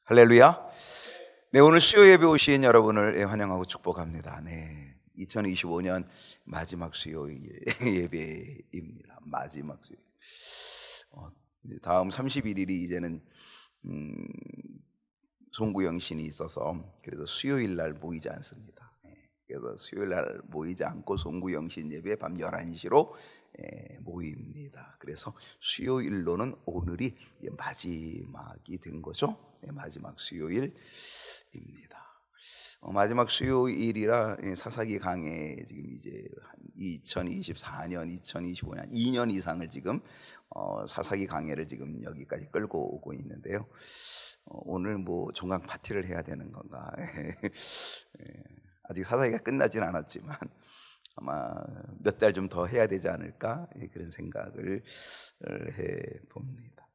할렐루야. 네, 오늘 수요 예배 오신 여러분을 환영하고 축복합니다. 네, 2025년 마지막 수요일 예배입니다. 마지막 수요일. 다음 31일이 이제는 송구영신이 있어서 그래서 수요일 날 모이지 않습니다. 그래서 수요일 날 모이지 않고 송구영신 예배 밤 11시로 모입니다. 그래서 수요일로는 오늘이 마지막이 된 거죠. 마지막 수요일입니다. 마지막 수요일이라 사사기 강해 지금 이제 2024년, 2025년 2년 이상을 지금 사사기 강해를 지금 여기까지 끌고 오고 있는데요. 오늘 뭐 종강 파티를 해야 되는 건가? 아직 사사기가 끝나진 않았지만 아마 몇 달 좀 더 해야 되지 않을까 그런 생각을 해 봅니다.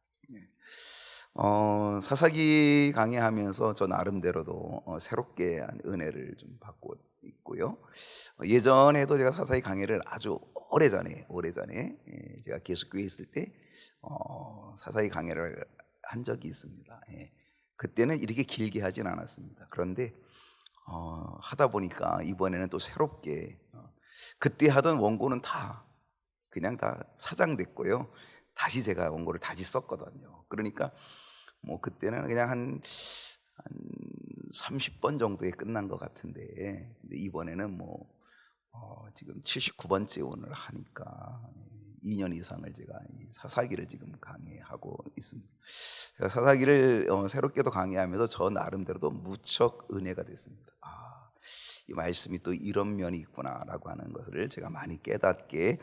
사사기 강의하면서 저 나름대로도 새롭게 은혜를 좀 받고 있고요. 예전에도 제가 사사기 강의를 아주 오래전에 제가 계속교회에 있을 때 사사기 강의를 한 적이 있습니다. 그때는 이렇게 길게 하진 않았습니다. 그런데 하다 보니까 이번에는 또 새롭게 그때 하던 원고는 다 그냥 다 사장됐고요. 다시 제가 원고를 다시 썼거든요. 그러니까 뭐 그때는 그냥 한 30번 정도에 끝난 것 같은데, 근데 이번에는 뭐 지금 79번째 오늘 하니까 2년 이상을 제가 이 사사기를 지금 강의하고 있습니다. 제가 사사기를 새롭게도 강의하면서 저 나름대로도 무척 은혜가 됐습니다. 이 말씀이 또 이런 면이 있구나라고 하는 것을 제가 많이 깨닫게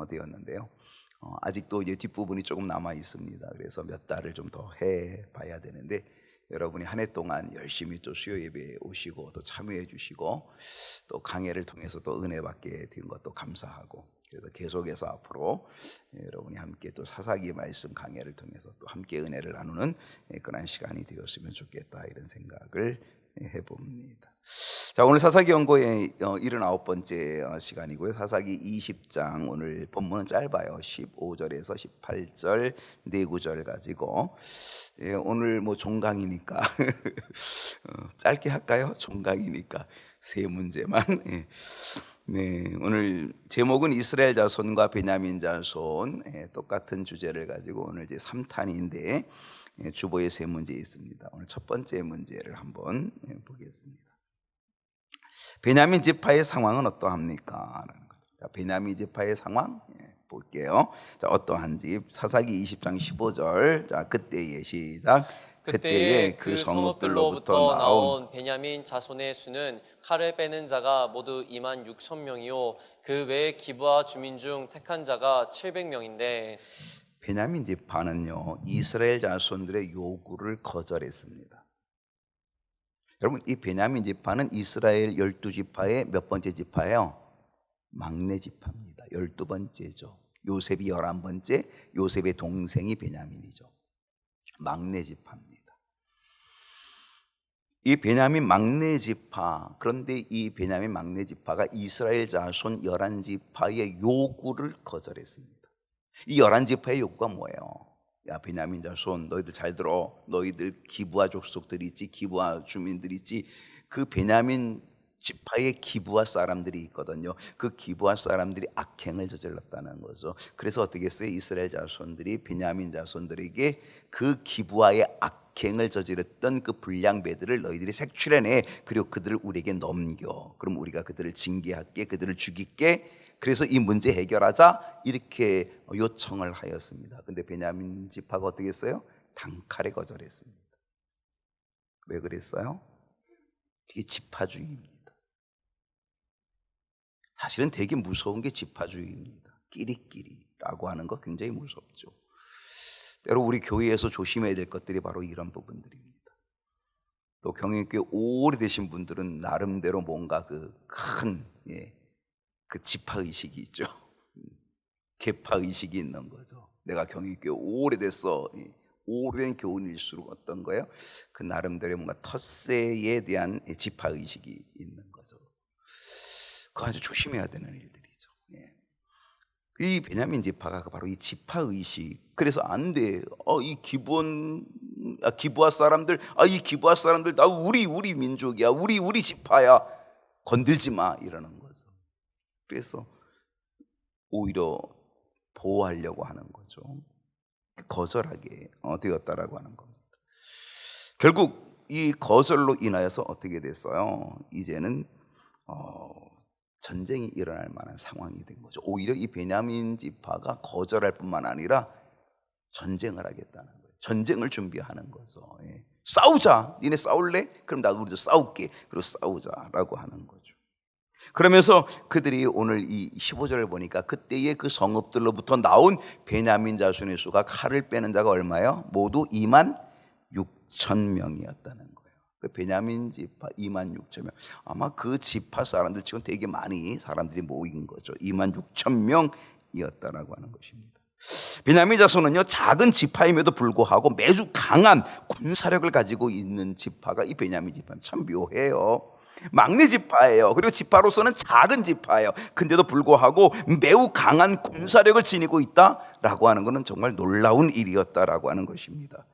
되었는데요. 아직도 이제 뒷부분이 조금 남아 있습니다. 그래서 몇 달을 좀 더 해봐야 되는데, 여러분이 한 해 동안 열심히 또 수요 예배에 오시고 또 참여해 주시고 또 강해를 통해서 또 은혜 받게 된 것도 감사하고, 그래서 계속해서 앞으로 여러분이 함께 또 사사기 말씀 강해를 통해서 또 함께 은혜를 나누는 그런 시간이 되었으면 좋겠다, 이런 생각을 해봅니다. 자, 오늘 사사기 연구의 79번째 시간이고요. 사사기 20장, 오늘 본문은 짧아요. 15절에서 18절 네 구절 가지고, 오늘 뭐 종강이니까 짧게 할까요? 종강이니까 세 문제만. 네, 오늘 제목은 이스라엘 자손과 베냐민 자손, 똑같은 주제를 가지고 오늘 이제 3탄인데 주보에 세 문제 있습니다. 오늘 첫 번째 문제를 한번 보겠습니다. 베냐민 지파의 상황은 어떠합니까? 자, 베냐민 지파의 상황 볼게요. 자, 어떠한지 사사기 20장 15절. 자, 그때의 시작. 그때에 그 성읍들로부터 나온 베냐민 자손의 수는 칼을 빼는 자가 모두 2만 6천 명이요 그 외에 기브아 주민 중 택한 자가 700명인데, 베냐민 지파는요 이스라엘 자손들의 요구를 거절했습니다. 여러분, 이 베냐민 지파는 이스라엘 12지파의 몇 번째 지파예요? 막내 지파입니다. 12번째죠. 요셉이 11번째, 요셉의 동생이 베냐민이죠. 막내 지파입니다. 이 베냐민 막내 지파, 그런데 이 베냐민 막내 지파가 이스라엘 자손 11지파의 요구를 거절했습니다. 이 11지파의 요구가 뭐예요? 야, 베냐민 자손, 너희들 잘 들어. 너희들 기브아 족속들이 있지, 기브아 주민들이 있지. 그 베냐민 지파의 기브아 사람들이 있거든요. 그 기브아 사람들이 악행을 저질렀다는 거죠. 그래서 어떻게 했어요? 이스라엘 자손들이 베냐민 자손들에게 그 기브아의 악행을 저질렀던 그 불량배들을 너희들이 색출해내. 그리고 그들을 우리에게 넘겨. 그럼 우리가 그들을 징계할게, 그들을 죽일게. 그래서 이 문제 해결하자, 이렇게 요청을 하였습니다. 근데 베냐민 지파가 어떻게 했어요? 단칼에 거절했습니다. 왜 그랬어요? 이게 지파주의입니다. 사실은 되게 무서운 게 지파주의입니다. 끼리끼리라고 하는 거 굉장히 무섭죠. 때로 우리 교회에서 조심해야 될 것들이 바로 이런 부분들입니다. 또 경영교회 오래되신 분들은 나름대로 뭔가 그 큰 그 지파의식이 있죠. 계파의식이 있는 거죠. 내가 경영교회 오래됐어. 오래된 교훈일수록 어떤 거예요? 그 나름대로 뭔가 텃세에 대한 지파의식이 있는 거죠. 그거 아주 조심해야 되는 일들이죠. 이 베냐민 지파가 바로 이 지파 의식. 그래서 안 돼. 이 기브아 사람들, 이 기브아 사람들 나 우리 민족이야. 우리 지파야. 건들지 마 이러는 거죠. 그래서 오히려 보호하려고 하는 거죠. 거절하게 되었다라고 하는 겁니다. 결국 이 거절로 인하여서 어떻게 됐어요? 이제는 전쟁이 일어날 만한 상황이 된 거죠. 오히려 이 베냐민 지파가 거절할 뿐만 아니라 전쟁을 하겠다는 거예요. 전쟁을 준비하는 거죠. 예. 싸우자. 니네 싸울래? 그럼 나도 우리도 싸울게. 그리고 싸우자라고 하는 거죠. 그러면서 그들이 오늘 이 15절을 보니까 그때의 그 성읍들로부터 나온 베냐민 자손의 수가 칼을 빼는 자가 얼마예요? 모두 2만 6천 명이었다는 거예요. 그 베냐민 지파 2만 6천 명. 아마 그 지파 사람들 지금 되게 많이 사람들이 모인 거죠. 2만 6천 명이었다라고 하는 것입니다. 베냐민 자손은요, 작은 지파임에도 불구하고 매우 강한 군사력을 가지고 있는 지파가 이 베냐민 지파. 참 묘해요. 막내 지파예요. 그리고 지파로서는 작은 지파예요. 근데도 불구하고 매우 강한 군사력을 지니고 있다라고 하는 것은 정말 놀라운 일이었다라고 하는 것입니다.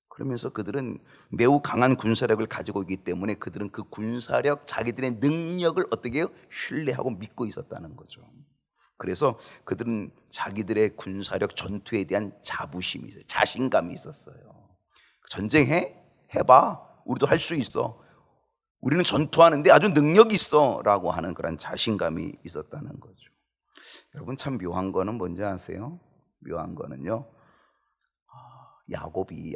그러면서 그들은 매우 강한 군사력을 가지고 있기 때문에 그들은 그 군사력, 자기들의 능력을 어떻게 해요? 신뢰하고 믿고 있었다는 거죠. 그래서 그들은 자기들의 군사력, 전투에 대한 자부심이 있어요. 자신감이 있었어요. 전쟁해? 해봐. 우리도 할 수 있어. 우리는 전투하는데 아주 능력이 있어 라고 하는 그런 자신감이 있었다는 거죠. 여러분, 참 묘한 거는 뭔지 아세요? 묘한 거는요, 야곱이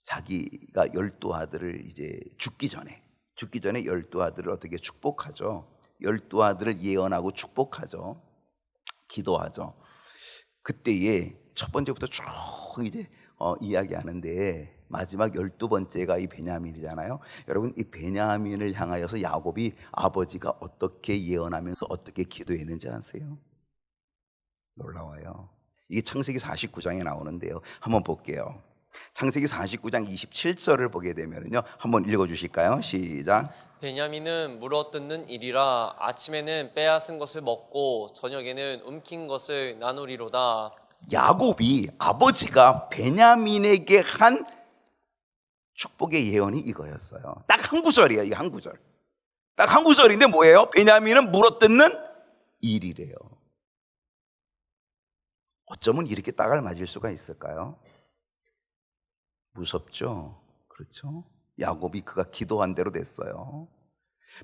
자기가 12아들을 이제 죽기 전에 12아들을 어떻게 축복하죠. 12아들을 예언하고 축복하죠. 기도하죠. 그때에 첫 번째부터 쭉 이제 이야기하는데 마지막 12번째가 이 베냐민이잖아요. 여러분, 이 베냐민을 향하여서 야곱이 아버지가 어떻게 예언하면서 어떻게 기도했는지 아세요? 놀라워요. 이게 창세기 49장에 나오는데요. 한번 볼게요. 창세기 49장 27절을 보게 되면요, 한번 읽어주실까요? 시작. 베냐민은 물어뜯는 일이라 아침에는 빼앗은 것을 먹고 저녁에는 움킨 것을 나누리로다. 야곱이 아버지가 베냐민에게 한 축복의 예언이 이거였어요. 딱 한 구절이에요. 이거 한 구절. 딱 한 구절인데 뭐예요? 베냐민은 물어뜯는 일이래요. 어쩌면 이렇게 딱을 맞을 수가 있을까요? 무섭죠? 그렇죠? 야곱이 그가 기도한 대로 됐어요.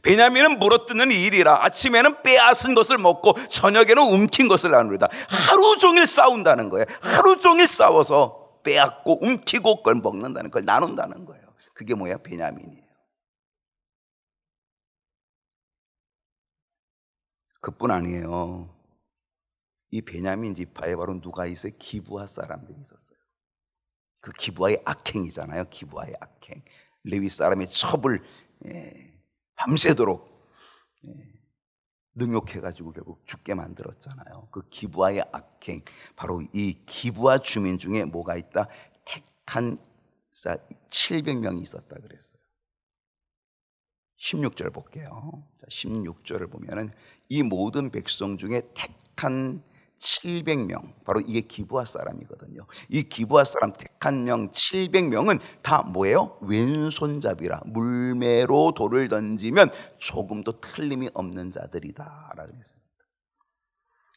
베냐민은 물어뜯는 일이라 아침에는 빼앗은 것을 먹고 저녁에는 움킨 것을 나누리다. 하루 종일 싸운다는 거예요. 하루 종일 싸워서 빼앗고 움키고 그걸 먹는다는 걸 나눈다는 거예요. 그게 뭐야? 베냐민이에요. 그뿐 아니에요. 이 베냐민 지파에 바로 누가 있어요? 기브아 사람들이 있었어요. 그 기브아의 악행이잖아요. 기브아의 악행. 레위 사람의 첩을 밤새도록 능욕해가지고 결국 죽게 만들었잖아요. 그 기브아의 악행, 바로 이 기브아 주민 중에 뭐가 있다? 택한 자 700명이 있었다 그랬어요. 16절 볼게요. 자, 16절을 보면은 이 모든 백성 중에 택한 700명, 바로 이게 기브아 사람이거든요. 이 기브아 사람 택한 명 700명은 다 뭐예요? 왼손잡이라, 물매로 돌을 던지면 조금도 틀림이 없는 자들이다 라고 했습니다.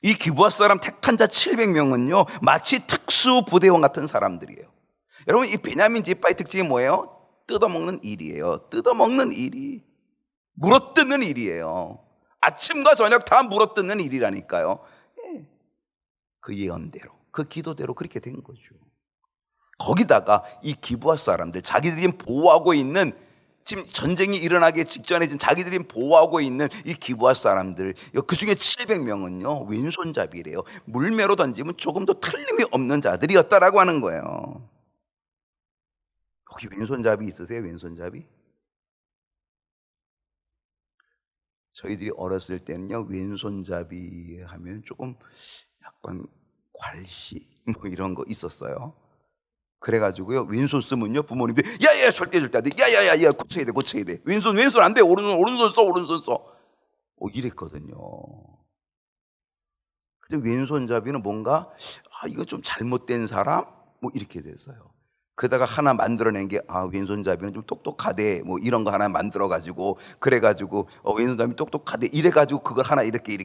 이 기브아 사람 택한 자 700명은요 마치 특수 부대원 같은 사람들이에요. 여러분, 이 베냐민 지파의 특징이 뭐예요? 뜯어먹는 일이에요. 뜯어먹는 일이, 물어뜯는 일이에요. 아침과 저녁 다 물어뜯는 일이라니까요. 그 예언대로, 그 기도대로 그렇게 된 거죠. 거기다가 이 기브아 사람들, 자기들이 보호하고 있는, 지금 전쟁이 일어나기 직전에 자기들이 보호하고 있는 이 기브아 사람들, 그 중에 700명은요 왼손잡이래요. 물매로 던지면 조금도 틀림이 없는 자들이었다라고 하는 거예요. 혹시 왼손잡이 있으세요? 왼손잡이? 저희들이 어렸을 때는요 왼손잡이 하면 조금 약간 괄시 뭐 이런 거 있었어요. 그래가지고요 왼손 쓰면요 부모님들 야야 절대 안 돼, 야야야 고쳐야 돼 왼손 안 돼, 오른손 써 이랬거든요. 근데 왼손잡이는 뭔가 이거 좀 잘못된 사람 뭐 이렇게 됐어요. 그러다가 하나 만들어낸 게 왼손잡이는 좀 똑똑하대 뭐 이런 거 하나 만들어 가지고 그래가지고 왼손잡이 똑똑하대 이래가지고 그걸 하나 이렇게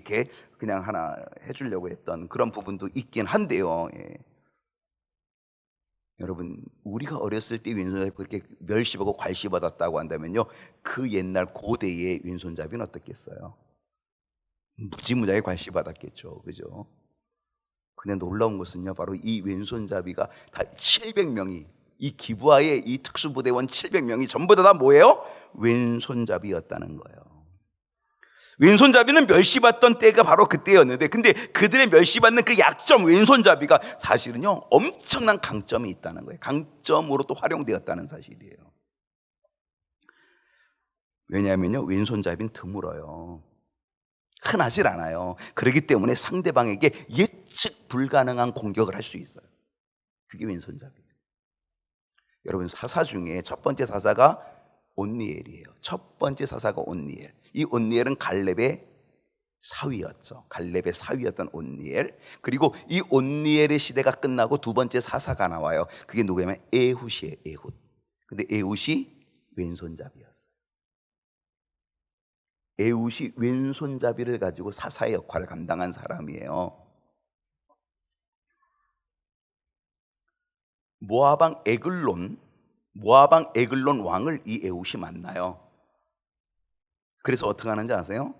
그냥 하나 해주려고 했던 그런 부분도 있긴 한데요. 예. 여러분, 우리가 어렸을 때 왼손잡이 그렇게 멸시받고 괄시받았다고 한다면요, 그 옛날 고대의 왼손잡이는 어떻겠어요? 무지무지하게 괄시받았겠죠. 그죠? 근데 놀라운 것은요, 바로 이 왼손잡이가 다 700명이, 이 기부하의 이 특수부대원 700명이 전부 다 뭐예요? 왼손잡이였다는 거예요. 왼손잡이는 멸시받던 때가 바로 그때였는데, 근데 그들의 멸시받는 그 약점 왼손잡이가 사실은요 엄청난 강점이 있다는 거예요. 강점으로 또 활용되었다는 사실이에요. 왜냐하면요, 왼손잡이는 드물어요. 흔하질 않아요. 그렇기 때문에 상대방에게 예측 불가능한 공격을 할 수 있어요. 그게 왼손잡이에요. 여러분, 사사 중에 첫 번째 사사가 온니엘이에요. 첫 번째 사사가 온니엘. 이 온니엘은 갈렙의 사위였죠. 갈렙의 사위였던 온니엘. 그리고 이 온니엘의 시대가 끝나고 두 번째 사사가 나와요. 그게 누구냐면 에훗이에요. 에훗. 근데 에훗이 왼손잡이였어요. 에훗이 왼손잡이를 가지고 사사의 역할을 감당한 사람이에요. 모아방 에글론 왕을 이 에훗이 만나요. 그래서 어떻게 하는지 아세요?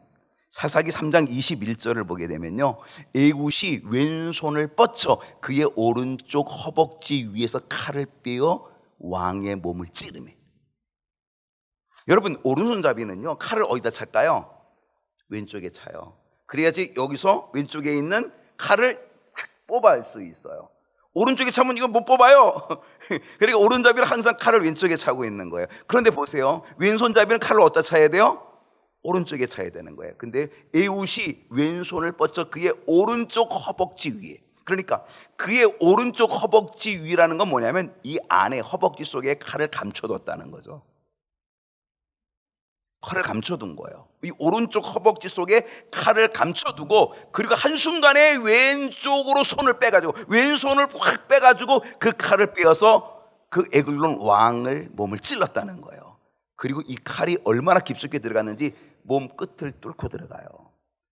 사사기 3장 21절을 보게 되면요, 에훗이 왼손을 뻗쳐 그의 오른쪽 허벅지 위에서 칼을 빼어 왕의 몸을 찌르매. 여러분, 오른손잡이는요 칼을 어디다 찰까요? 왼쪽에 차요. 그래야지 여기서 왼쪽에 있는 칼을 탁 뽑아할 수 있어요. 오른쪽에 차면 이거 못 뽑아요. 그러니까 오른손잡이는 항상 칼을 왼쪽에 차고 있는 거예요. 그런데 보세요, 왼손잡이는 칼을 어디다 차야 돼요? 오른쪽에 차야 되는 거예요. 근데 에훗이 왼손을 뻗쳐 그의 오른쪽 허벅지 위에, 그러니까 그의 오른쪽 허벅지 위라는 건 뭐냐면 이 안에 허벅지 속에 칼을 감춰뒀다는 거죠. 칼을 감춰둔 거예요. 이 오른쪽 허벅지 속에 칼을 감춰두고, 그리고 한순간에 왼쪽으로 손을 빼가지고, 왼손을 확 빼가지고 그 칼을 빼어서 그 에글론 왕을 몸을 찔렀다는 거예요. 그리고 이 칼이 얼마나 깊숙이 들어갔는지 몸 끝을 뚫고 들어가요.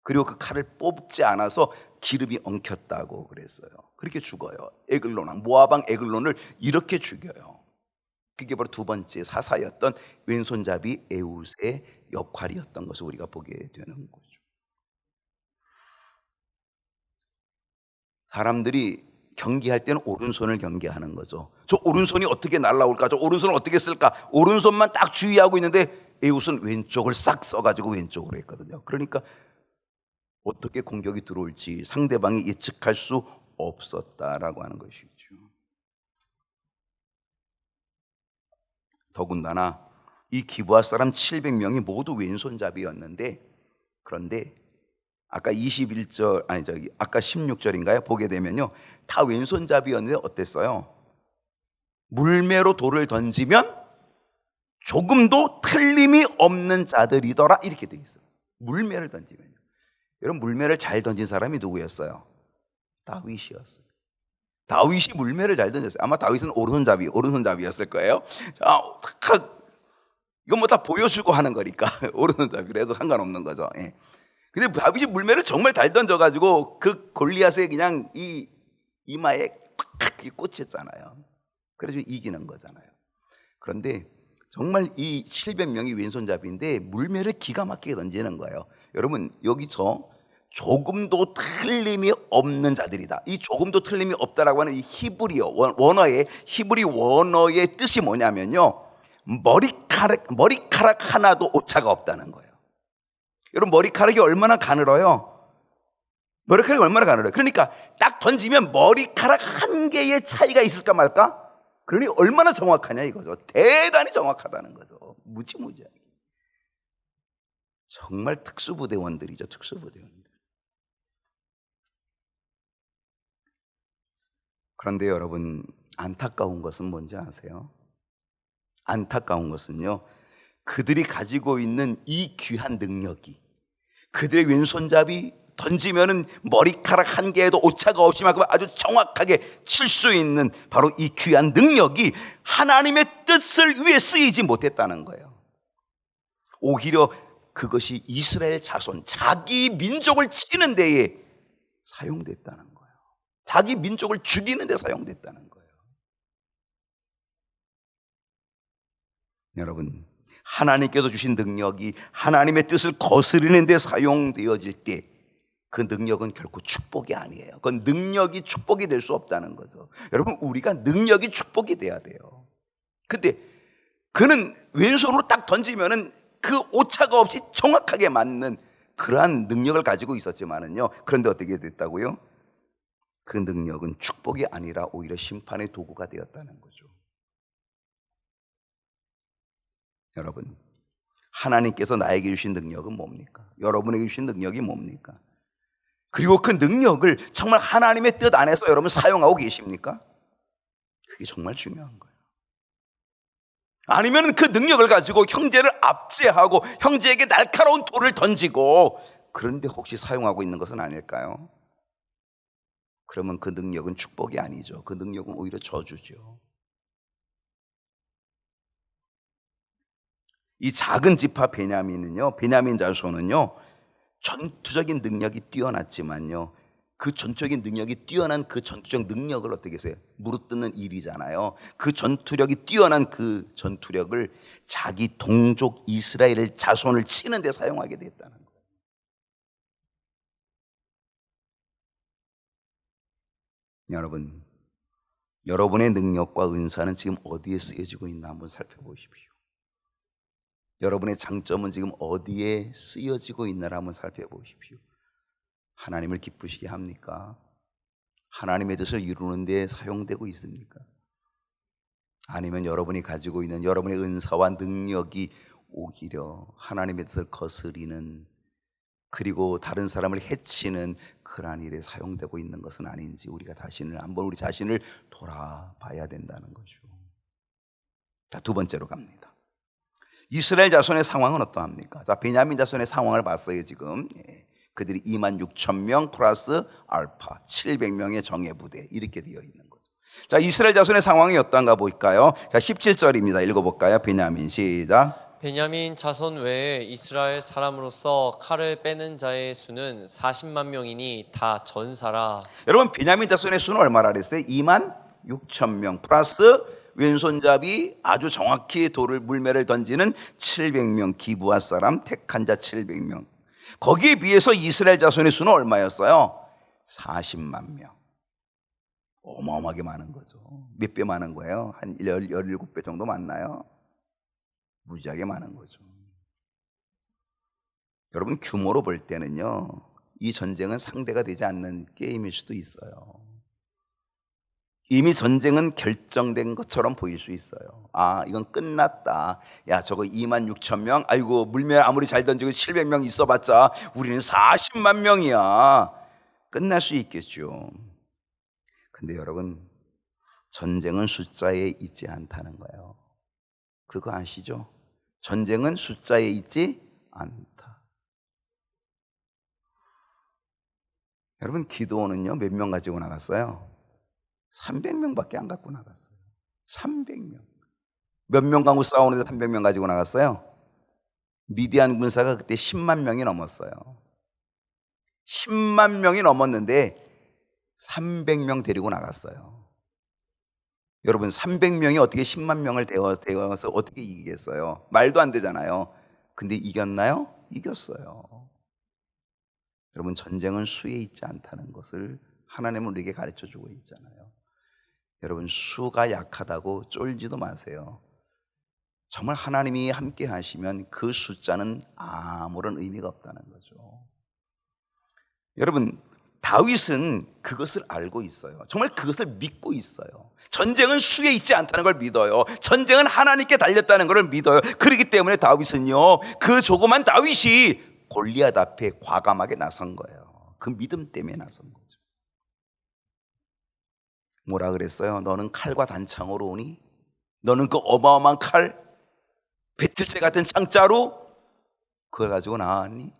그리고 그 칼을 뽑지 않아서 기름이 엉켰다고 그랬어요. 그렇게 죽어요. 에글론 왕, 모압 왕 에글론을 이렇게 죽여요. 그게 바로 두 번째 사사였던 왼손잡이 에훗의 역할이었던 것을 우리가 보게 되는 거죠. 사람들이 경기할 때는 오른손을 경계하는 거죠. 저 오른손이 어떻게 날아올까? 저 오른손을 어떻게 쓸까? 오른손만 딱 주의하고 있는데 에훗은 왼쪽을 싹 써가지고 왼쪽으로 했거든요. 그러니까 어떻게 공격이 들어올지 상대방이 예측할 수 없었다라고 하는 것이죠. 더군다나 이 기브아 사람 700명이 모두 왼손잡이였는데, 그런데 아까 21절 아까 16절인가요? 보게 되면요, 다 왼손잡이였는데 어땠어요? 물매로 돌을 던지면 조금도 틀림이 없는 자들이더라, 이렇게 돼 있어요. 물매를 던지면요. 여러분, 물매를 잘 던진 사람이 누구였어요? 다윗이었어요. 다윗이 물매를 잘 던졌어요. 아마 다윗은 오른손잡이였을 거예요. 자, 이건 뭐 다 보여주고 하는 거니까 오른손잡이로 해도 상관없는 거죠. 예. 근데 다윗이 물매를 정말 잘 던져가지고 그 골리앗의 그냥 이 이마에 탁 꽂혔잖아요. 그래서 이기는 거잖아요. 그런데 정말 이 700명이 왼손잡이인데 물매를 기가 막히게 던지는 거예요. 여러분, 여기서 조금도 틀림이 없는 자들이다. 이 조금도 틀림이 없다라고 하는 이 히브리 원어의 뜻이 뭐냐면요, 머리카락 하나도 오차가 없다는 거예요. 여러분, 머리카락이 얼마나 가늘어요? 머리카락이 얼마나 가늘어요? 그러니까 딱 던지면 머리카락 한 개의 차이가 있을까 말까? 그러니 얼마나 정확하냐 이거죠. 대단히 정확하다는 거죠. 무지무지하게. 정말 특수부대원들이죠. 특수부대원들. 그런데 여러분, 안타까운 것은 뭔지 아세요? 안타까운 것은요, 그들이 가지고 있는 이 귀한 능력이, 그들의 왼손잡이 던지면은 머리카락 한 개에도 오차가 없이 만큼 아주 정확하게 칠 수 있는 바로 이 귀한 능력이 하나님의 뜻을 위해 쓰이지 못했다는 거예요. 오히려 그것이 이스라엘 자손, 자기 민족을 치는 데에 사용됐다는 거예요. 자기 민족을 죽이는 데 사용됐다는 거예요. 여러분, 하나님께서 주신 능력이 하나님의 뜻을 거스르는 데 사용되어질 때 그 능력은 결코 축복이 아니에요. 그건 능력이 축복이 될 수 없다는 거죠. 여러분, 우리가 능력이 축복이 돼야 돼요. 근데 그는 왼손으로 딱 던지면은 그 오차가 없이 정확하게 맞는 그러한 능력을 가지고 있었지만은요, 그런데 어떻게 됐다고요? 그 능력은 축복이 아니라 오히려 심판의 도구가 되었다는 거죠. 여러분, 하나님께서 나에게 주신 능력은 뭡니까? 여러분에게 주신 능력이 뭡니까? 그리고 그 능력을 정말 하나님의 뜻 안에서 여러분 사용하고 계십니까? 그게 정말 중요한 거예요. 아니면 그 능력을 가지고 형제를 압제하고 형제에게 날카로운 돌을 던지고 그런데 혹시 사용하고 있는 것은 아닐까요? 그러면 그 능력은 축복이 아니죠. 그 능력은 오히려 저주죠. 이 작은 지파 베냐민은요, 베냐민 자손은요, 전투적인 능력이 뛰어났지만요, 그 전투적인 능력이 뛰어난 그 전투적 능력을 어떻게 해서요? 무릇뜯는 일이잖아요. 그 전투력이 뛰어난 그 전투력을 자기 동족 이스라엘의 자손을 치는 데 사용하게 됐다는 거예요. 여러분, 여러분의 능력과 은사는 지금 어디에 쓰여지고 있나 한번 살펴보십시오. 여러분의 장점은 지금 어디에 쓰여지고 있나를 한번 살펴보십시오. 하나님을 기쁘시게 합니까? 하나님의 뜻을 이루는 데 사용되고 있습니까? 아니면 여러분이 가지고 있는 여러분의 은사와 능력이 오히려 하나님의 뜻을 거스리는, 그리고 다른 사람을 해치는 그러한 일에 사용되고 있는 것은 아닌지 우리가 한번 우리 자신을 돌아봐야 된다는 거죠. 자, 두 번째로 갑니다. 이스라엘 자손의 상황은 어떠합니까? 자, 베냐민 자손의 상황을 봤어요. 지금 그들이 26,000명 플러스 알파 700명의 정예 부대 이렇게 되어 있는 거죠. 자, 이스라엘 자손의 상황이 어떤가 볼까요? 자, 17절입니다. 읽어볼까요? 베냐민 시작. 베냐민 자손 외에 이스라엘 사람으로서 칼을 빼는 자의 수는 40만 명이니 다 전사라. 여러분, 베냐민 자손의 수는 얼마나 그랬어요? 26,000명 플러스 왼손잡이 아주 정확히 물매를 던지는 700명, 기브아 사람 택한 자 700명. 거기에 비해서 이스라엘 자손의 수는 얼마였어요? 40만 명. 어마어마하게 많은 거죠. 몇 배 많은 거예요? 한 17배 정도 많나요? 무지하게 많은 거죠. 여러분, 규모로 볼 때는요, 이 전쟁은 상대가 되지 않는 게임일 수도 있어요. 이미 전쟁은 결정된 것처럼 보일 수 있어요. 아, 이건 끝났다. 야, 저거 26,000명? 아이고, 물매 아무리 잘 던지고 700명 있어봤자 우리는 40만 명이야. 끝날 수 있겠죠. 근데 여러분, 전쟁은 숫자에 있지 않다는 거예요. 그거 아시죠? 전쟁은 숫자에 있지 않다. 여러분, 기도원은요, 몇 명 가지고 나갔어요? 300명밖에 안 갖고 나갔어요. 300명. 몇 명 가고 싸우는데 300명 가지고 나갔어요? 미디안 군사가 그때 10만 명이 넘었어요. 10만 명이 넘었는데 300명 데리고 나갔어요. 여러분, 300명이 어떻게 10만 명을 데워서 어떻게 이기겠어요? 말도 안 되잖아요. 근데 이겼나요? 이겼어요. 여러분, 전쟁은 수에 있지 않다는 것을 하나님은 우리에게 가르쳐주고 있잖아요. 여러분, 수가 약하다고 쫄지도 마세요. 정말 하나님이 함께 하시면 그 숫자는 아무런 의미가 없다는 거죠. 여러분, 다윗은 그것을 알고 있어요. 정말 그것을 믿고 있어요. 전쟁은 수에 있지 않다는 걸 믿어요. 전쟁은 하나님께 달렸다는 걸 믿어요. 그렇기 때문에 다윗은요, 그 조그만 다윗이 골리앗 앞에 과감하게 나선 거예요. 그 믿음 때문에 나선 거죠. 뭐라 그랬어요? 너는 칼과 단창으로 오니? 너는 그 어마어마한 칼, 배틀째 같은 창자로 그걸 가지고 나왔니?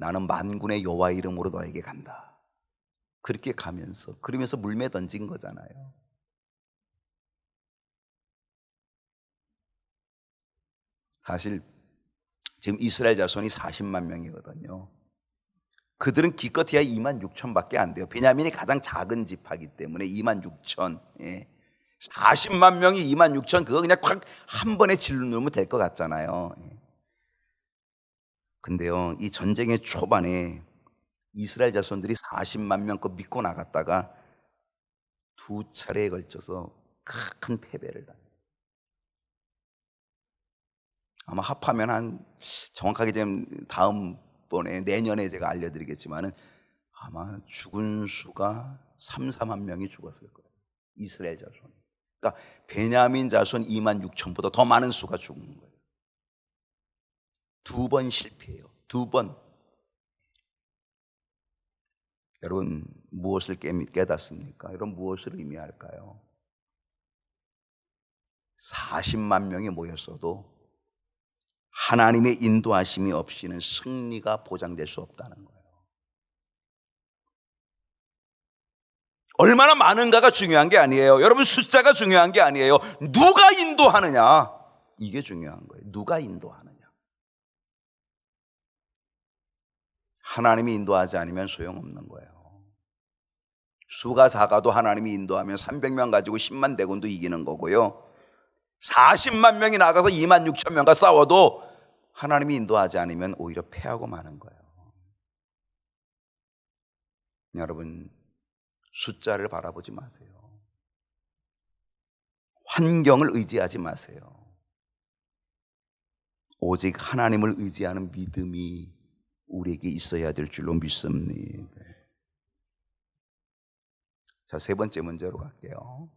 나는 만군의 여호와 이름으로 너에게 간다. 그렇게 가면서 그러면서 물매 던진 거잖아요. 사실 지금 이스라엘 자손이 40만 명이거든요. 그들은 기껏해야 2만 6천밖에 안 돼요. 베냐민이 가장 작은 지파이기 때문에 2만 6천. 40만 명이 2만 6천, 그거 그냥 확 한 번에 질러 넣으면 될 것 같잖아요. 근데요, 이 전쟁의 초반에 이스라엘 자손들이 40만 명 거 믿고 나갔다가 두 차례에 걸쳐서 큰 패배를 당해요. 아마 합하면 한 정확하게 좀 다음번에 내년에 제가 알려드리겠지만은 아마 죽은 수가 3, 4만 명이 죽었을 거예요. 이스라엘 자손. 그러니까 베냐민 자손 2만 6천보다 더 많은 수가 죽는 거예요. 두 번 실패해요. 두 번. 여러분 무엇을 깨닫습니까? 여러분 무엇을 의미할까요? 40만 명이 모였어도 하나님의 인도하심이 없이는 승리가 보장될 수 없다는 거예요. 얼마나 많은가가 중요한 게 아니에요. 여러분 숫자가 중요한 게 아니에요. 누가 인도하느냐, 이게 중요한 거예요. 누가 인도하느냐. 하나님이 인도하지 않으면 소용없는 거예요. 수가 작아도 하나님이 인도하면 300명 가지고 10만 대군도 이기는 거고요. 40만 명이 나가서 2만 6천 명과 싸워도 하나님이 인도하지 않으면 오히려 패하고 마는 거예요. 여러분 숫자를 바라보지 마세요. 환경을 의지하지 마세요. 오직 하나님을 의지하는 믿음이 우리에게 있어야 될 줄로 믿습니다. 자, 세 번째 문제로 갈게요.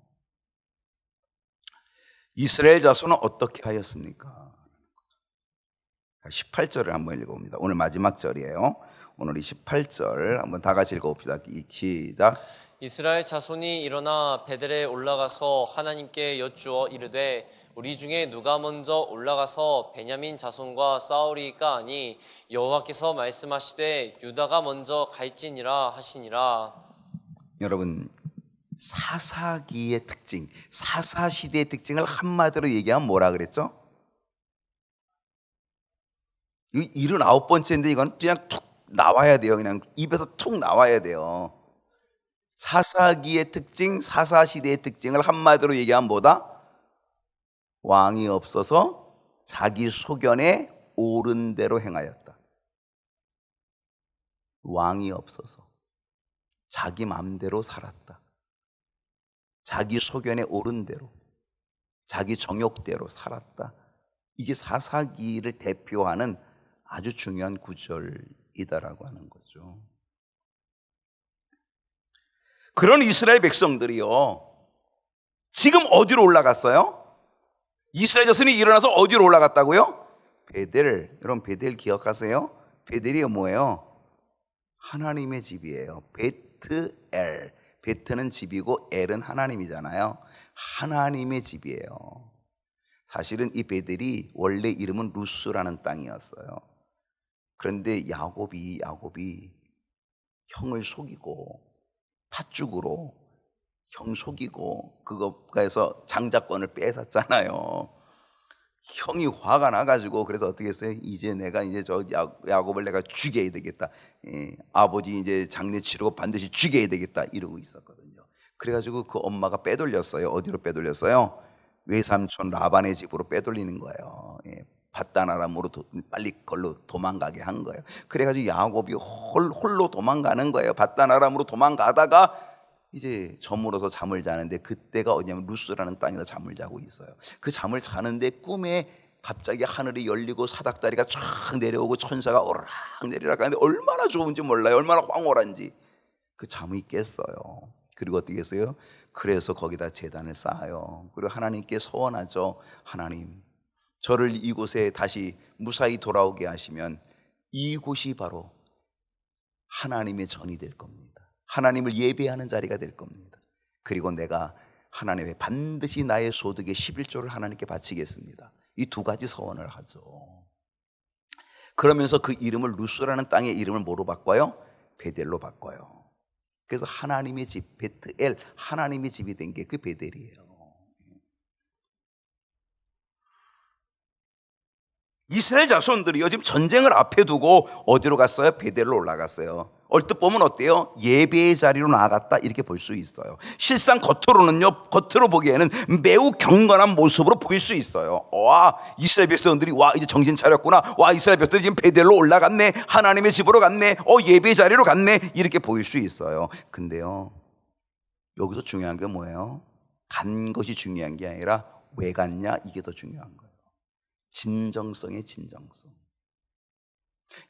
이스라엘 자손은 어떻게 하였습니까? 18절을 한번 읽어봅니다. 오늘 마지막 절이에요. 오늘이 18절 한번 다 같이 읽어봅시다. 시작. 이스라엘 자손이 일어나 베델에 올라가서 하나님께 여쭈어 이르되 우리 중에 누가 먼저 올라가서 베냐민 자손과 싸우리까 하니 여호와께서 말씀하시되 유다가 먼저 갈지니라 하시니라. 여러분 사사기의 특징, 사사시대의 특징을 한마디로 얘기하면 뭐라 그랬죠? 79번째인데 이건 그냥 툭 나와야 돼요. 그냥 입에서 툭 나와야 돼요. 사사기의 특징, 사사시대의 특징을 한마디로 얘기하면 뭐다? 왕이 없어서 자기 소견에 옳은 대로 행하였다. 왕이 없어서 자기 마음대로 살았다. 자기 소견에 옳은 대로, 자기 정욕대로 살았다. 이게 사사기를 대표하는 아주 중요한 구절이다라고 하는 거죠. 그런 이스라엘 백성들이요, 지금 어디로 올라갔어요? 이스라엘 자손이 일어나서 어디로 올라갔다고요? 베델. 여러분 베델 기억하세요? 베델이 뭐예요? 하나님의 집이에요. 베트엘. 베트는 집이고 엘은 하나님이잖아요. 하나님의 집이에요. 사실은 이 베델이 원래 이름은 루스라는 땅이었어요. 그런데 야곱이 형을 속이고 팥죽으로 형 속이고 그거에서 장자권을 뺏었잖아요. 형이 화가 나가지고 그래서 어떻게 했어요? 이제 내가 저 야곱을 내가 죽여야 되겠다. 아버지 이제 장례 치르고 반드시 죽여야 되겠다 이러고 있었거든요. 그래가지고 그 엄마가 빼돌렸어요. 어디로 빼돌렸어요? 외삼촌 라반의 집으로 빼돌리는 거예요. 밧단 아람으로 빨리 걸로 도망가게 한 거예요. 그래가지고 야곱이 홀로 도망가는 거예요. 밧단 아람으로 도망가다가 이제 저물어서 잠을 자는데, 그때가 어디냐면 루스라는 땅에서 잠을 자고 있어요. 그 잠을 자는데 꿈에 갑자기 하늘이 열리고 사닥다리가 쫙 내려오고 천사가 오르락 내리락 하는데 얼마나 좋은지 몰라요. 얼마나 황홀한지. 그 잠이 깼어요. 그리고 어떻게 했어요? 그래서 거기다 제단을 쌓아요. 그리고 하나님께 소원하죠. 하나님, 저를 이곳에 다시 무사히 돌아오게 하시면 이곳이 바로 하나님의 전이 될 겁니다. 하나님을 예배하는 자리가 될 겁니다. 그리고 내가 하나님의 반드시 나의 소득의 11조를 하나님께 바치겠습니다. 이 두 가지 서원을 하죠. 그러면서 그 이름을 루스라는 땅의 이름을 뭐로 바꿔요? 베델로 바꿔요. 그래서 하나님의 집, 베트엘, 하나님의 집이 된 게 그 베델이에요. 이스라엘 자손들이요, 지금 전쟁을 앞에 두고 어디로 갔어요? 베델로 올라갔어요. 얼뜻 보면 어때요? 예배의 자리로 나아갔다, 이렇게 볼 수 있어요. 실상 겉으로는요, 겉으로 보기에는 매우 경건한 모습으로 보일 수 있어요. 와, 이스라엘 백성들이 와, 이제 정신 차렸구나. 와, 이스라엘 백성들이 지금 베델로 올라갔네. 하나님의 집으로 갔네. 예배의 자리로 갔네. 이렇게 보일 수 있어요. 근데요, 여기서 중요한 게 뭐예요? 간 것이 중요한 게 아니라 왜 갔냐, 이게 더 중요한 거예요. 진정성의 진정성.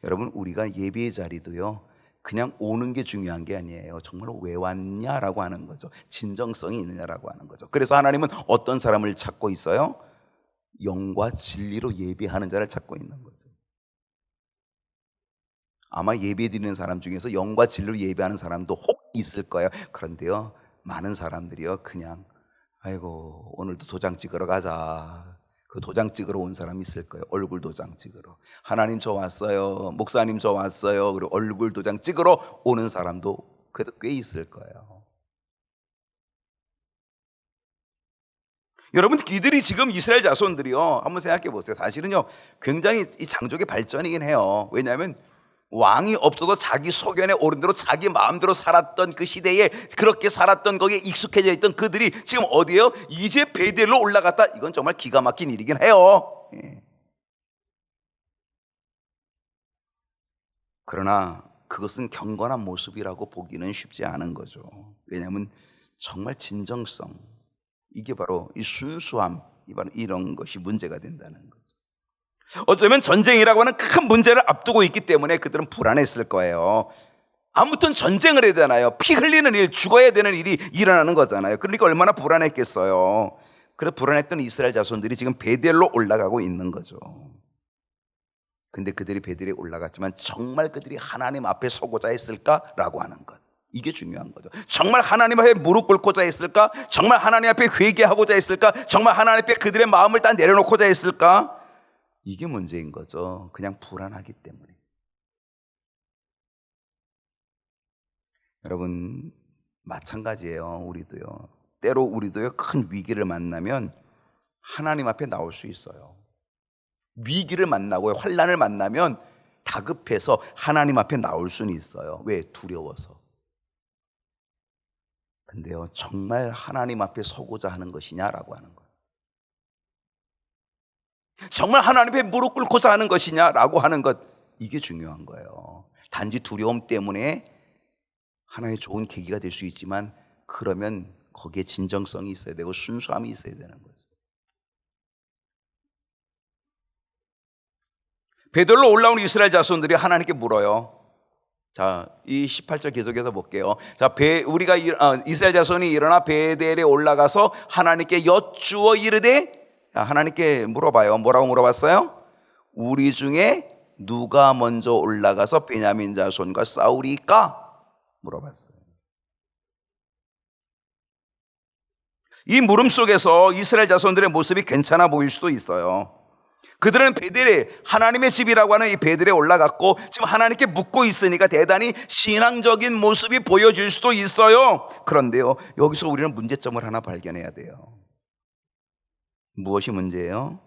여러분, 우리가 예배의 자리도요, 그냥 오는 게 중요한 게 아니에요. 정말 왜 왔냐라고 하는 거죠. 진정성이 있느냐라고 하는 거죠. 그래서 하나님은 어떤 사람을 찾고 있어요? 영과 진리로 예배하는 자를 찾고 있는 거죠. 아마 예배 드리는 사람 중에서 영과 진리로 예배하는 사람도 혹 있을 거예요. 그런데요, 많은 사람들이요, 그냥 아이고 오늘도 도장 찍으러 가자, 그 도장 찍으러 온 사람이 있을 거예요. 얼굴 도장 찍으러. 하나님 저 왔어요, 목사님 저 왔어요, 그리고 얼굴 도장 찍으러 오는 사람도 그래도 꽤 있을 거예요. 여러분, 이들이 지금 이스라엘 자손들이요, 한번 생각해 보세요. 사실은요, 굉장히 이 장족의 발전이긴 해요. 왜냐하면 왕이 없어도 자기 소견에 오른 대로 자기 마음대로 살았던 그 시대에, 그렇게 살았던 거기에 익숙해져 있던 그들이 지금 어디에요? 이제 베델로 올라갔다. 이건 정말 기가 막힌 일이긴 해요. 그러나 그것은 경건한 모습이라고 보기는 쉽지 않은 거죠. 왜냐하면 정말 진정성, 이게 바로 이 순수함, 바로 이런 것이 문제가 된다는 거죠. 어쩌면 전쟁이라고 하는 큰 문제를 앞두고 있기 때문에 그들은 불안했을 거예요. 아무튼 전쟁을 해야 되잖아요. 피 흘리는 일, 죽어야 되는 일이 일어나는 거잖아요. 그러니까 얼마나 불안했겠어요. 그래 불안했던 이스라엘 자손들이 지금 베델로 올라가고 있는 거죠. 근데 그들이 베델에 올라갔지만 정말 그들이 하나님 앞에 서고자 했을까라고 하는 것, 이게 중요한 거죠. 정말 하나님 앞에 무릎 꿇고자 했을까? 정말 하나님 앞에 회개하고자 했을까? 정말 하나님 앞에 그들의 마음을 다 내려놓고자 했을까? 이게 문제인 거죠. 그냥 불안하기 때문에. 여러분, 마찬가지예요. 우리도요. 때로 우리도요, 큰 위기를 만나면 하나님 앞에 나올 수 있어요. 위기를 만나고 환난을 만나면 다급해서 하나님 앞에 나올 수는 있어요. 왜? 두려워서. 근데요, 정말 하나님 앞에 서고자 하는 것이냐라고 하는 거예요. 정말 하나님 앞에 무릎 꿇고자 하는 것이냐라고 하는 것, 이게 중요한 거예요. 단지 두려움 때문에 하나의 좋은 계기가 될 수 있지만, 그러면 거기에 진정성이 있어야 되고 순수함이 있어야 되는 거죠. 베델로 올라온 이스라엘 자손들이 하나님께 물어요. 자, 이 18절 계속해서 볼게요. 자, 우리가 이스라엘 자손이 일어나 베델에 올라가서 하나님께 여쭈어 이르되, 하나님께 물어봐요. 뭐라고 물어봤어요? 우리 중에 누가 먼저 올라가서 베냐민 자손과 싸우리까? 물어봤어요. 이 물음 속에서 이스라엘 자손들의 모습이 괜찮아 보일 수도 있어요. 그들은 베델에, 하나님의 집이라고 하는 이 베델에 올라갔고 지금 하나님께 묻고 있으니까 대단히 신앙적인 모습이 보여질 수도 있어요. 그런데요, 여기서 우리는 문제점을 하나 발견해야 돼요. 무엇이 문제예요?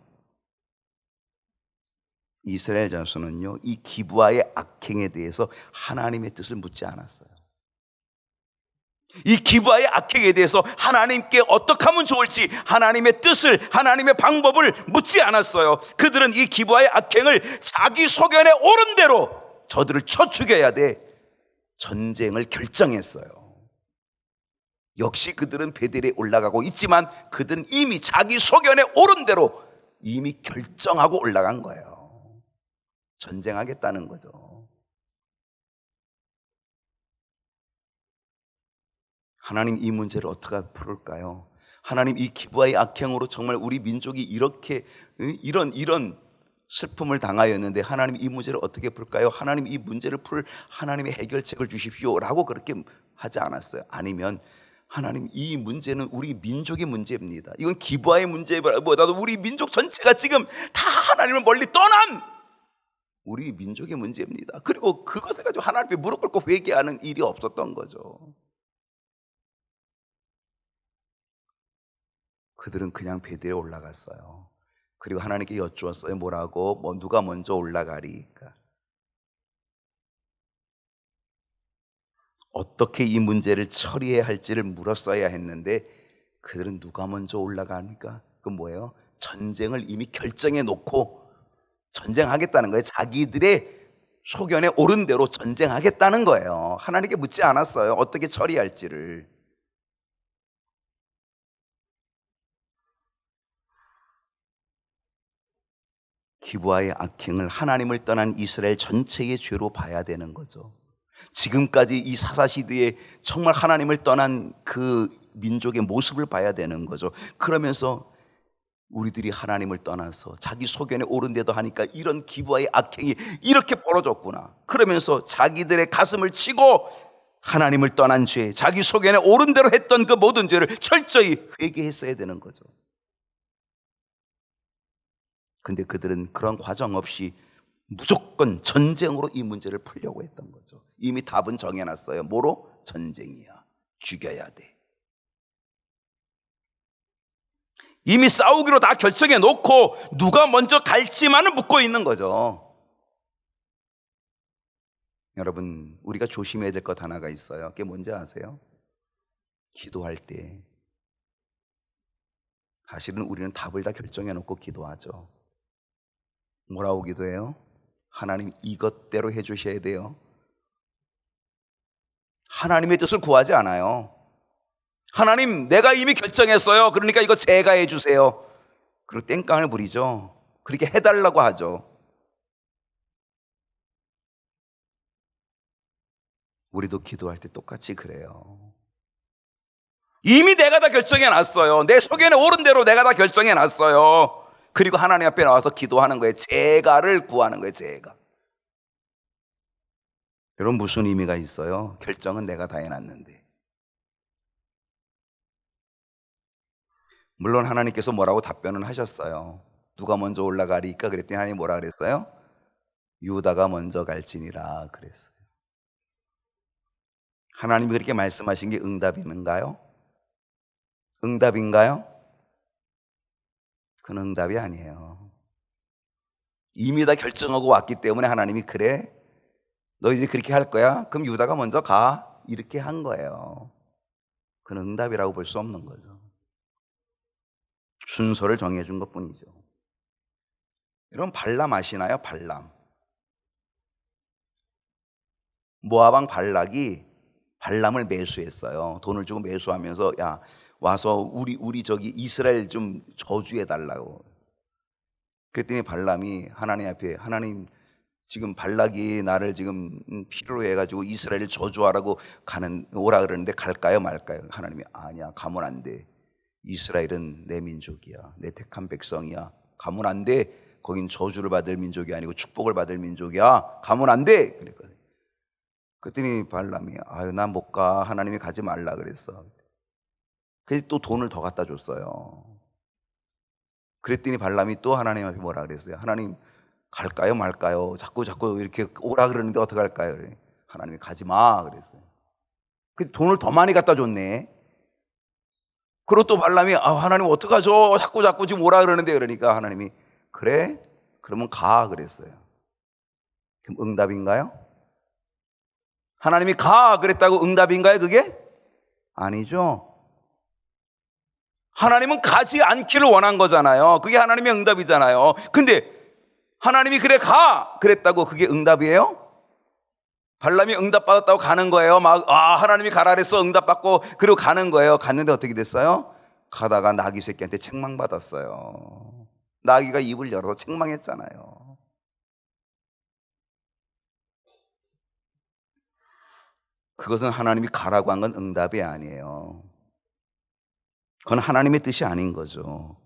이스라엘 자손은요, 이 기브아의 악행에 대해서 하나님의 뜻을 묻지 않았어요. 이 기브아의 악행에 대해서 하나님께 어떻게 하면 좋을지 하나님의 뜻을, 하나님의 방법을 묻지 않았어요. 그들은 이 기브아의 악행을 자기 소견에 옳은 대로 저들을 쳐 죽여야 돼, 전쟁을 결정했어요. 역시 그들은 베델에 올라가고 있지만 그들은 이미 자기 소견에 옳은 대로 이미 결정하고 올라간 거예요. 전쟁하겠다는 거죠. 하나님, 이 문제를 어떻게 풀을까요? 하나님, 이 기브아의 악행으로 정말 우리 민족이 이렇게 이런 슬픔을 당하였는데 하나님, 이 문제를 어떻게 풀까요? 하나님, 이 문제를 풀 하나님의 해결책을 주십시오 라고 그렇게 하지 않았어요. 아니면 하나님, 이 문제는 우리 민족의 문제입니다. 이건 기브아의 문제보다도 우리 민족 전체가 지금 다 하나님을 멀리 떠난 우리 민족의 문제입니다. 그리고 그것을 가지고 하나님 앞에 무릎 꿇고 회개하는 일이 없었던 거죠. 그들은 그냥 베델에 올라갔어요. 그리고 하나님께 여쭈었어요. 뭐라고? 누가 먼저 올라가리까? 어떻게 이 문제를 처리해야 할지를 물었어야 했는데 그들은 누가 먼저 올라갑니까? 그건 뭐예요? 전쟁을 이미 결정해 놓고 전쟁하겠다는 거예요. 자기들의 소견에 옳은 대로 전쟁하겠다는 거예요. 하나님께 묻지 않았어요. 어떻게 처리할지를. 기브아의 악행을 하나님을 떠난 이스라엘 전체의 죄로 봐야 되는 거죠. 지금까지 이 사사시대에 정말 하나님을 떠난 그 민족의 모습을 봐야 되는 거죠. 그러면서 우리들이 하나님을 떠나서 자기 소견에 옳은 데도 하니까 이런 기브아의 악행이 이렇게 벌어졌구나. 그러면서 자기들의 가슴을 치고 하나님을 떠난 죄, 자기 소견에 옳은 대로 했던 그 모든 죄를 철저히 회개했어야 되는 거죠. 근데 그들은 그런 과정 없이 무조건 전쟁으로 이 문제를 풀려고 했던 거죠. 이미 답은 정해놨어요. 뭐로? 전쟁이야. 죽여야 돼. 이미 싸우기로 다 결정해 놓고 누가 먼저 갈지만은 묻고 있는 거죠. 여러분, 우리가 조심해야 될 것 하나가 있어요. 그게 뭔지 아세요? 기도할 때 사실은 우리는 답을 다 결정해 놓고 기도하죠. 뭐라고 기도해요? 하나님 이것대로 해주셔야 돼요. 하나님의 뜻을 구하지 않아요. 하나님 내가 이미 결정했어요. 그러니까 이거 제가 해주세요. 그리고 땡깡을 부리죠. 그렇게 해달라고 하죠. 우리도 기도할 때 똑같이 그래요. 이미 내가 다 결정해놨어요. 내 소견에 옳은 대로 내가 다 결정해놨어요. 그리고 하나님 앞에 나와서 기도하는 거예요. 제가를 구하는 거예요. 제가. 여러분, 무슨 의미가 있어요? 결정은 내가 다 해놨는데. 물론 하나님께서 뭐라고 답변은 하셨어요. 누가 먼저 올라가리까? 그랬더니 하나님이 뭐라 그랬어요? 유다가 먼저 갈지니라 그랬어요. 하나님이 그렇게 말씀하신 게 응답인가요? 응답인가요? 그건 응답이 아니에요. 이미 다 결정하고 왔기 때문에 하나님이 그래? 너희들이 그렇게 할 거야? 그럼 유다가 먼저 가. 이렇게 한 거예요. 그건 응답이라고 볼 수 없는 거죠. 순서를 정해준 것 뿐이죠. 여러분, 발람 아시나요? 발람. 모압 왕 발락이 발람을 매수했어요. 돈을 주고 매수하면서 야 와서 우리 저기 이스라엘 좀 저주해 달라고. 그랬더니 발람이 하나님 앞에 하나님 지금 발락이 나를 지금 필요로 해가지고 이스라엘을 저주하라고 오라 그러는데 갈까요 말까요? 하나님이 아니야, 가면 안 돼. 이스라엘은 내 민족이야, 내 택한 백성이야. 가면 안 돼. 거긴 저주를 받을 민족이 아니고 축복을 받을 민족이야. 가면 안 돼. 그랬거든요. 그랬더니 발람이 아유 난 못 가. 하나님이 가지 말라 그랬어. 그래서 또 돈을 더 갖다 줬어요. 그랬더니 발람이 또 하나님 앞에 뭐라 그랬어요? 하나님 갈까요 말까요? 자꾸 이렇게 오라 그러는데 어떡할까요? 하나님이 가지 마 그랬어요. 그 돈을 더 많이 갖다 줬네. 그리고 또 발람이 하나님 어떡하죠? 자꾸 지금 오라 그러는데 그러니까 하나님이 그래? 그러면 가 그랬어요. 그럼 응답인가요? 하나님이 가 그랬다고 응답인가요 그게? 아니죠. 하나님은 가지 않기를 원한 거잖아요. 그게 하나님의 응답이잖아요. 근데 하나님이 그래 가 그랬다고 그게 응답이에요? 발람이 응답받았다고 가는 거예요. 하나님이 가라 그랬어. 응답받고 그리고 가는 거예요. 갔는데 어떻게 됐어요? 가다가 나귀 새끼한테 책망받았어요. 나귀가 입을 열어서 책망했잖아요. 그것은 하나님이 가라고 한 건 응답이 아니에요. 그건 하나님의 뜻이 아닌 거죠.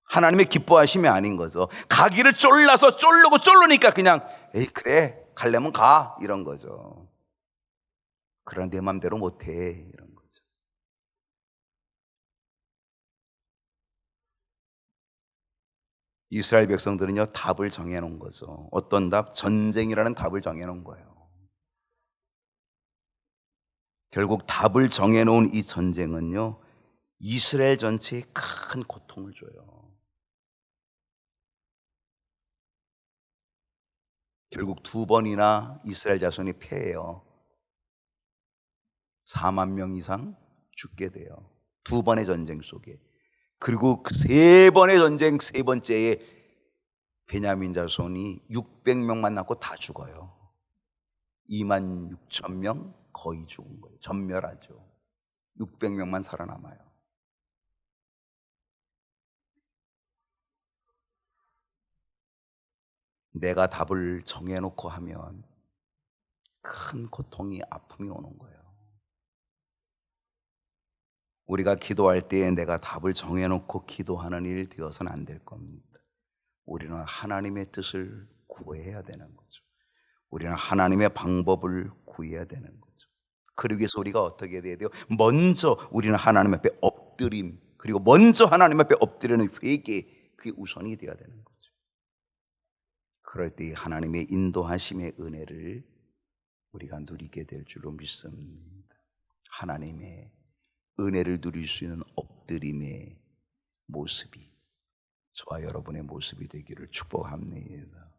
하나님의 기뻐하심이 아닌 거죠. 가기를 쫄르니까 그냥 에이 그래 가려면 가 이런 거죠. 그러나 내 맘대로 못해 이런 거죠. 이스라엘 백성들은요, 답을 정해놓은 거죠. 어떤 답? 전쟁이라는 답을 정해놓은 거예요. 결국 답을 정해놓은 이 전쟁은요, 이스라엘 전체에 큰 고통을 줘요. 결국 2번이나 이스라엘 자손이 패해요. 4만 명 이상 죽게 돼요. 2번의 전쟁 속에. 그리고 그 3번의 전쟁 3번째에 베냐민 자손이 600명만 남고 다 죽어요. 2만 6천 명 거의 죽은 거예요. 전멸하죠. 600명만 살아남아요. 내가 답을 정해놓고 하면 큰 고통이, 아픔이 오는 거예요. 우리가 기도할 때에 내가 답을 정해놓고 기도하는 일이 되어서는 안 될 겁니다. 우리는 하나님의 뜻을 구해야 되는 거죠. 우리는 하나님의 방법을 구해야 되는 거죠. 그러기 위해서 우리가 어떻게 해야 돼요? 먼저 우리는 하나님 앞에 엎드림, 그리고 먼저 하나님 앞에 엎드리는 회개, 그게 우선이 되어야 되는 거죠. 그럴 때 하나님의 인도하심의 은혜를 우리가 누리게 될 줄로 믿습니다. 하나님의 은혜를 누릴 수 있는 엎드림의 모습이 저와 여러분의 모습이 되기를 축복합니다.